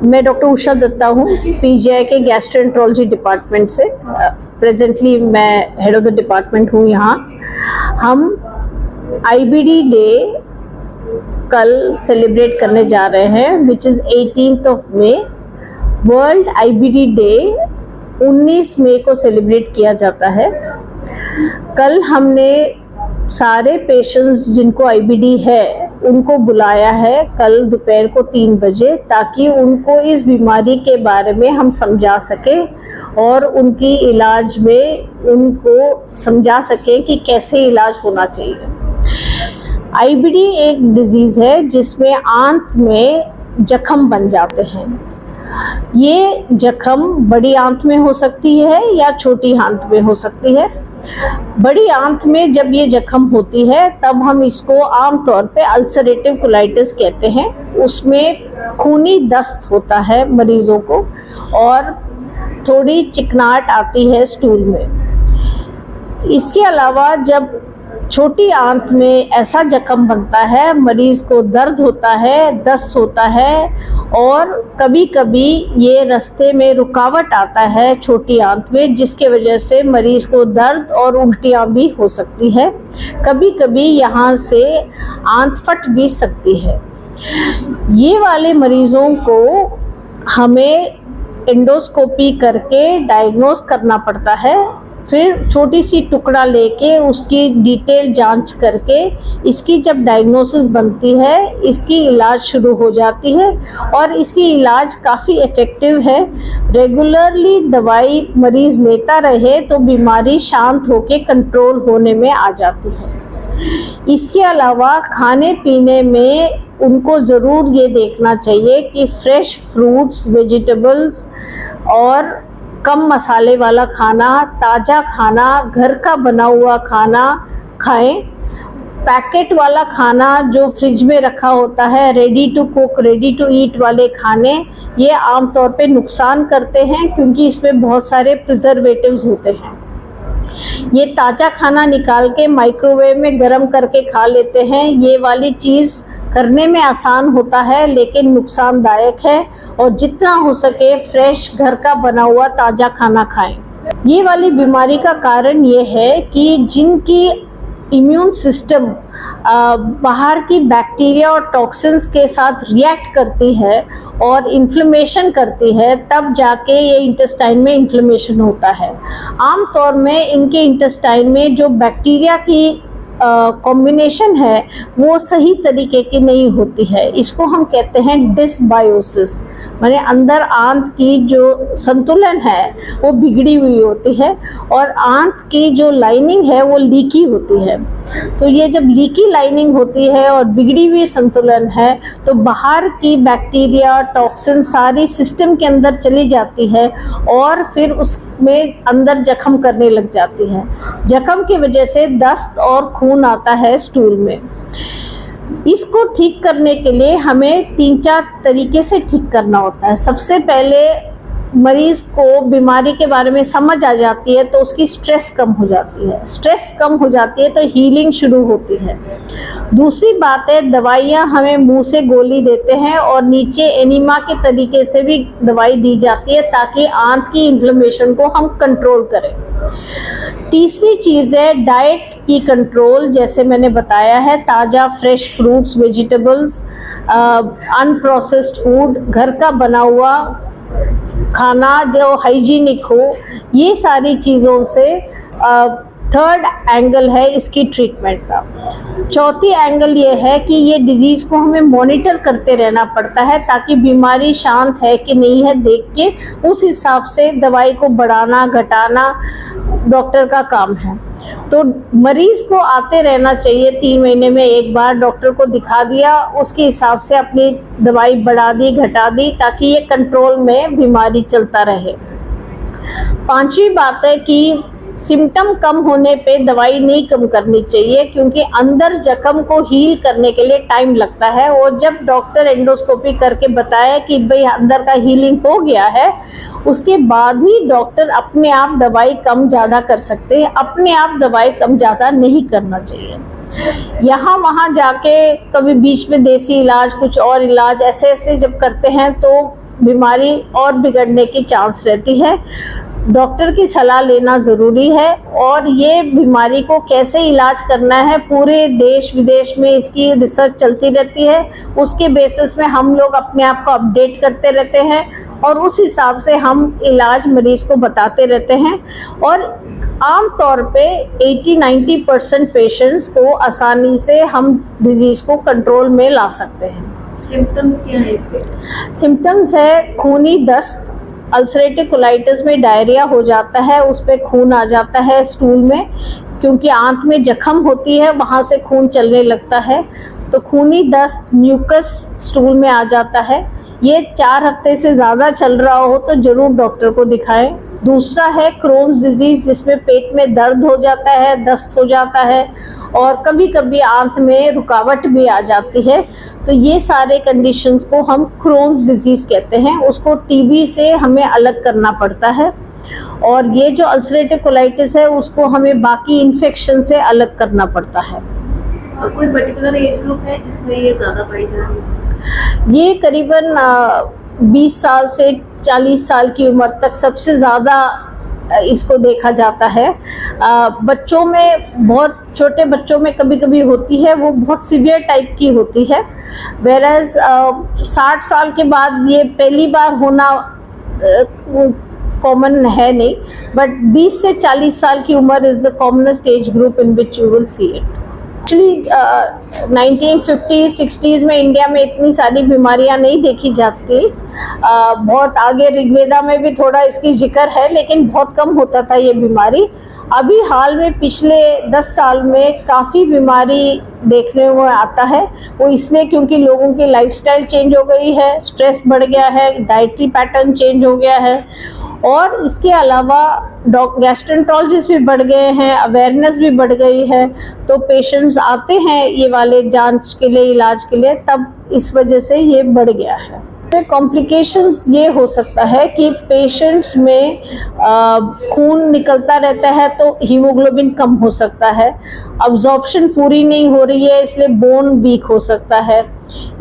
मैं डॉक्टर उषा दत्ता हूँ, पीजीआई के गैस्ट्रोएंटरोलॉजी डिपार्टमेंट से। प्रेजेंटली मैं हेड ऑफ द डिपार्टमेंट हूँ यहाँ। हम आईबीडी डे कल सेलिब्रेट करने जा रहे हैं, which is 18th of May. World IBD day 19 मई को सेलिब्रेट किया जाता है। कल हमने सारे पेशेंट्स जिनको आईबीडी है उनको बुलाया है कल दोपहर को 3 बजे, ताकि उनको इस बीमारी के बारे में हम समझा सकें और उनकी इलाज में उनको समझा सकें कि कैसे इलाज होना चाहिए। आईबीडी एक डिजीज़ है जिसमें आंत में जख्म बन जाते हैं। ये जख्म बड़ी आंत में हो सकती है या छोटी आंत में हो सकती है। बड़ी आंत में जब ये जख्म होती है तब हम इसको आमतौर पे अल्सरेटिव कोलाइटिस कहते हैं। उसमें खूनी दस्त होता है मरीजों को और थोड़ी चिकनाहट आती है स्टूल में। इसके अलावा जब छोटी आंत में ऐसा जख्म बनता है, मरीज को दर्द होता है, दस्त होता है और कभी कभी ये रास्ते में रुकावट आता है छोटी आंत में, जिसके वजह से मरीज को दर्द और उल्टियाँ भी हो सकती है। कभी कभी यहाँ से आंत फट भी सकती है। ये वाले मरीज़ों को हमें एंडोस्कोपी करके डायग्नोस करना पड़ता है। फिर छोटी सी टुकड़ा लेके उसकी डिटेल जांच करके इसकी जब डायग्नोसिस बनती है, इसकी इलाज शुरू हो जाती है और इसकी इलाज काफ़ी इफ़ेक्टिव है। रेगुलरली दवाई मरीज़ लेता रहे तो बीमारी शांत होके कंट्रोल होने में आ जाती है। इसके अलावा खाने पीने में उनको ज़रूर ये देखना चाहिए कि फ्रेश फ्रूट्स, वेजिटेबल्स और कम मसाले वाला खाना, ताज़ा खाना, घर का बना हुआ खाना खाएं। पैकेट वाला खाना जो फ्रिज में रखा होता है, ready to cook, ready to eat वाले खाने, ये आमतौर पे नुकसान करते हैं क्योंकि इसमें बहुत सारे प्रिजर्वेटिव्स होते हैं। ये ताज़ा खाना निकाल के माइक्रोवेव में गर्म करके खा लेते हैं। ये वाली चीज़ करने में आसान होता है लेकिन नुकसानदायक है, और जितना हो सके फ्रेश घर का बना हुआ ताज़ा खाना खाएं। ये वाली बीमारी का कारण ये है कि जिनकी इम्यून सिस्टम बाहर की बैक्टीरिया और टॉक्सिन्स के साथ रिएक्ट करती है और इन्फ्लेमेशन करती है, तब जाके ये इंटेस्टाइन में इन्फ्लेमेशन होता है। आमतौर में इनके इंटेस्टाइन में जो बैक्टीरिया की कॉम्बिनेशन है वो सही तरीके की नहीं होती है। इसको हम कहते हैं डिसबायोसिस, माने अंदर आंत की जो संतुलन है वो बिगड़ी हुई होती है और आंत की जो लाइनिंग है वो लीकी होती है। तो ये जब लीकी लाइनिंग होती है और बिगड़ी हुई संतुलन है तो बाहर की बैक्टीरिया, टॉक्सिन सारी सिस्टम के अंदर चली जाती है और फिर उसमें अंदर जख्म करने लग जाती है। जख्म की वजह से दस्त और खून आता है स्टूल में। इसको ठीक करने के लिए हमें 3-4 तरीके से ठीक करना होता है। सबसे पहले मरीज़ को बीमारी के बारे में समझ आ जाती है तो उसकी स्ट्रेस कम हो जाती है। स्ट्रेस कम हो जाती है तो हीलिंग शुरू होती है। दूसरी बात है, दवाइयाँ हमें मुंह से गोली देते हैं और नीचे एनिमा के तरीके से भी दवाई दी जाती है ताकि आंत की इन्फ्लेमेशन को हम कंट्रोल करें। तीसरी चीज़ है डाइट की कंट्रोल। जैसे मैंने बताया है, ताज़ा fresh fruits, vegetables, unprocessed food, घर का बना हुआ खाना जो हाइजीनिक हो, ये सारी चीज़ों से थर्ड एंगल है इसकी ट्रीटमेंट का। चौथी एंगल ये है कि ये डिज़ीज़ को हमें मॉनिटर करते रहना पड़ता है ताकि बीमारी शांत है कि नहीं है देख के उस हिसाब से दवाई को बढ़ाना घटाना डॉक्टर का काम है। तो मरीज़ को आते रहना चाहिए, 3 महीने में एक बार डॉक्टर को दिखा दिया, उसके हिसाब से अपनी दवाई बढ़ा दी घटा दी ताकि ये कंट्रोल में बीमारी चलता रहे। 5वीं बात है कि सिम्टम कम होने पे दवाई नहीं कम करनी चाहिए क्योंकि अंदर जख्म को हील करने के लिए टाइम लगता है। और जब डॉक्टर एंडोस्कोपी करके बताया कि भाई अंदर का हीलिंग हो गया है, उसके बाद ही डॉक्टर अपने आप दवाई कम ज़्यादा कर सकते हैं। अपने आप दवाई कम ज़्यादा नहीं करना चाहिए। यहाँ वहाँ जाके कभी बीच में देसी इलाज, कुछ और इलाज ऐसे ऐसे जब करते हैं तो बीमारी और बिगड़ने की चांस रहती है। डॉक्टर की सलाह लेना ज़रूरी है और ये बीमारी को कैसे इलाज करना है, पूरे देश विदेश में इसकी रिसर्च चलती रहती है। उसके बेसिस में हम लोग अपने आप को अपडेट करते रहते हैं और उस हिसाब से हम इलाज मरीज़ को बताते रहते हैं। और आम तौर पे 80-90% पेशेंट्स को आसानी से हम डिजीज़ को कंट्रोल में ला सकते हैं। सिम्टम्स क्या है इसके? सिम्टम्स है खूनी दस्त, अल्सरेटिव कोलाइटिस में डायरिया हो जाता है, उस पे खून आ जाता है स्टूल में, क्योंकि आंत में जख्म होती है वहाँ से खून चलने लगता है, तो खूनी दस्त, म्यूकस स्टूल में आ जाता है। ये 4 हफ्ते से ज़्यादा चल रहा हो तो ज़रूर डॉक्टर को दिखाएं। दूसरा है क्रोन्स डिजीज़, जिसमें पेट में दर्द हो जाता है, दस्त हो जाता है और कभी कभी आंत में रुकावट भी आ जाती है। तो ये सारे कंडीशंस को हम क्रोन्स डिजीज़ कहते हैं। उसको टीबी से हमें अलग करना पड़ता है और ये जो अल्सरेटिव कोलाइटिस है उसको हमें बाकी इन्फेक्शन से अलग करना पड़ता है। और कोई पर्टिकुलर एज ग्रुप है जिसमें ये ज़्यादा पाई जा रही है? ये करीबन 20 साल से 40 साल की उम्र तक सबसे ज़्यादा इसको देखा जाता है। बच्चों में, बहुत छोटे बच्चों में कभी कभी होती है, वो बहुत सीवियर टाइप की होती है। वेरएज 60 साल के बाद ये पहली बार होना कॉमन है नहीं, बट 20 से 40 साल की उम्र is the commonest age group in which you will see it. Actually 1950-60s में इंडिया में इतनी सारी बीमारियां नहीं देखी जाती। बहुत आगे ऋग्वेदा में भी थोड़ा इसकी जिक्र है, लेकिन बहुत कम होता था ये बीमारी। अभी हाल में पिछले 10 साल में काफ़ी बीमारी देखने में आता है। वो इसलिए क्योंकि लोगों की लाइफस्टाइल चेंज हो गई है, स्ट्रेस बढ़ गया है, डाइटरी पैटर्न चेंज हो गया है और इसके अलावा गैस्ट्रोएंटरोलॉजिस्ट भी बढ़ गए हैं, अवेयरनेस भी बढ़ गई है, तो पेशेंट्स आते हैं ये वाले जांच के लिए, इलाज के लिए, तब इस वजह से ये बढ़ गया है। कॉम्प्लिकेशंस ये हो सकता है कि पेशेंट्स में खून निकलता रहता है तो हीमोग्लोबिन कम हो सकता है, अब्जॉर्प्शन पूरी नहीं हो रही है इसलिए बोन वीक हो सकता है।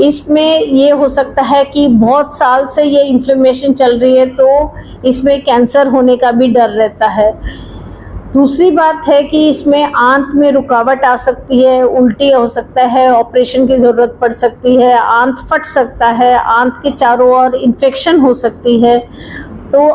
इसमें ये हो सकता है कि बहुत साल से ये इन्फ्लेमेशन चल रही है तो इसमें कैंसर होने का भी डर रहता है। दूसरी बात है कि इसमें आंत में रुकावट आ सकती है, उल्टी हो सकता है, ऑपरेशन की ज़रूरत पड़ सकती है, आंत फट सकता है, आंत के चारों ओर इन्फेक्शन हो सकती है, तो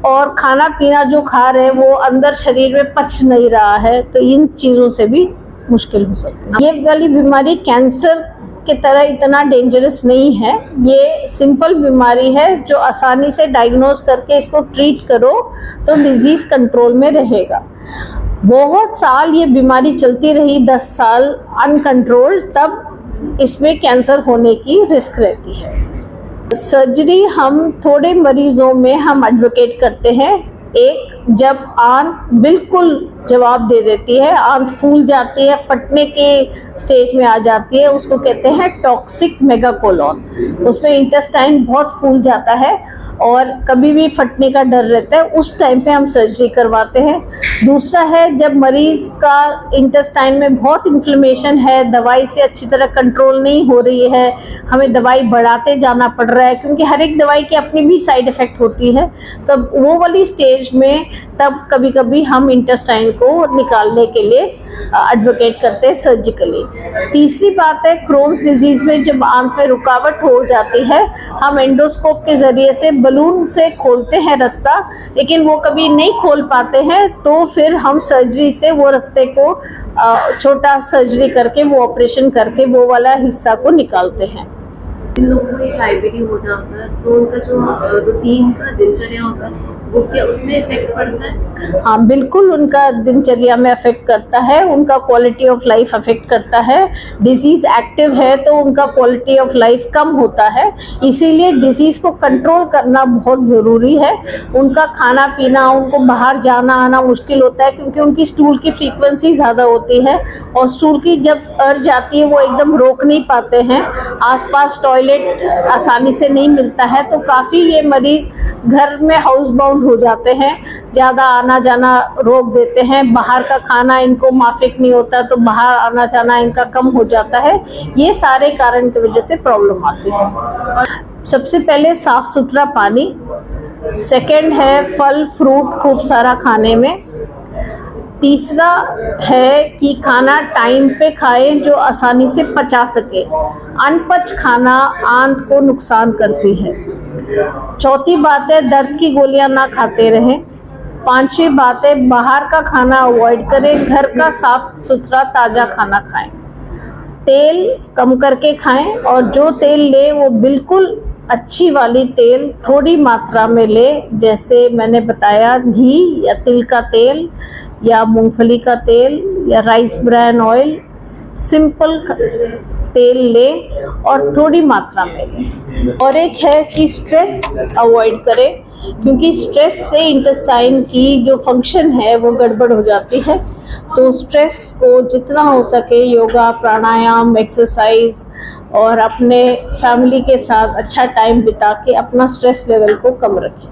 और खाना पीना जो खा रहे हैं वो अंदर शरीर में पच नहीं रहा है, तो इन चीज़ों से भी मुश्किल हो सकती है। ये वाली बीमारी कैंसर की तरह इतना डेंजरस नहीं है, ये सिंपल बीमारी है जो आसानी से डायग्नोज करके इसको ट्रीट करो तो डिजीज़ कंट्रोल में रहेगा। बहुत साल ये बीमारी चलती रही, 10 साल अनकंट्रोल्ड, तब इसमें कैंसर होने की रिस्क रहती है। सर्जरी हम थोड़े मरीजों में हम एडवोकेट करते हैं। एक, जब आंत बिल्कुल जवाब दे देती है, आंत फूल जाती है, फटने के स्टेज में आ जाती है, उसको कहते हैं टॉक्सिक मेगाकोलोन। उसमें इंटेस्टाइन बहुत फूल जाता है और कभी भी फटने का डर रहता है, उस टाइम पे हम सर्जरी करवाते हैं। दूसरा है जब मरीज़ का इंटेस्टाइन में बहुत इन्फ्लेमेशन है, दवाई से अच्छी तरह कंट्रोल नहीं हो रही है, हमें दवाई बढ़ाते जाना पड़ रहा है, क्योंकि हर एक दवाई की अपनी भी साइड इफ़ेक्ट होती है, तब वो वाली स्टेज में तब कभी कभी हम इंटेस्टाइन को निकालने के लिए एडवोकेट करते हैं सर्जिकली। तीसरी बात है क्रोन्स डिजीज़ में जब आंत में रुकावट हो जाती है, हम एंडोस्कोप के ज़रिए से बलून से खोलते हैं रास्ता, लेकिन वो कभी नहीं खोल पाते हैं, तो फिर हम सर्जरी से वो रास्ते को छोटा सर्जरी करके, वो ऑपरेशन करके वो वाला हिस्सा को निकालते हैं। जिन लोगों को ये आईबीडी हो जाता है तो उनका जो रूटीन का दिनचर्या होता है वो क्या उसमें इफेक्ट पड़ता है? हाँ, बिल्कुल उनका दिनचर्या में अफेक्ट करता है, उनका क्वालिटी ऑफ लाइफ अफेक्ट करता है। डिजीज़ एक्टिव है तो उनका क्वालिटी ऑफ लाइफ कम होता है, इसीलिए डिजीज़ को कंट्रोल करना बहुत ज़रूरी है। उनका खाना पीना, उनको बाहर जाना आना मुश्किल होता है क्योंकि उनकी स्टूल की फ्रीक्वेंसी ज़्यादा होती है और स्टूल की जब अर्ज आती है वो एकदम रोक नहीं पाते हैं। आसपास टॉयलेट आसानी से नहीं मिलता है, तो काफ़ी ये मरीज़ घर में हाउस बाउंड हो जाते हैं, ज़्यादा आना जाना रोक देते हैं। बाहर का खाना इनको माफिक नहीं होता तो बाहर आना जाना इनका कम हो जाता है। ये सारे कारण की वजह से प्रॉब्लम आती है। सबसे पहले साफ सुथरा पानी, सेकंड है फल फ्रूट खूब सारा खाने में, तीसरा है कि खाना टाइम पे खाएं जो आसानी से पचा सके। अनपच खाना आंत को नुकसान करती है। चौथी बात है दर्द की गोलियां ना खाते रहें। पांचवी बात है बाहर का खाना अवॉइड करें, घर का साफ सुथरा ताज़ा खाना खाएं। तेल कम करके खाएं और जो तेल ले वो बिल्कुल अच्छी वाली तेल थोड़ी मात्रा में ले, जैसे मैंने बताया घी या तिल का तेल या मूंगफली का तेल या राइस ब्रान ऑयल, सिंपल तेल ले और थोड़ी मात्रा में ले। और एक है कि स्ट्रेस अवॉइड करें, क्योंकि स्ट्रेस से इंटेस्टाइन की जो फंक्शन है वो गड़बड़ हो जाती है। तो स्ट्रेस को जितना हो सके योगा, प्राणायाम, एक्सरसाइज और अपने फैमिली के साथ अच्छा टाइम बिता के अपना स्ट्रेस लेवल को कम रखें।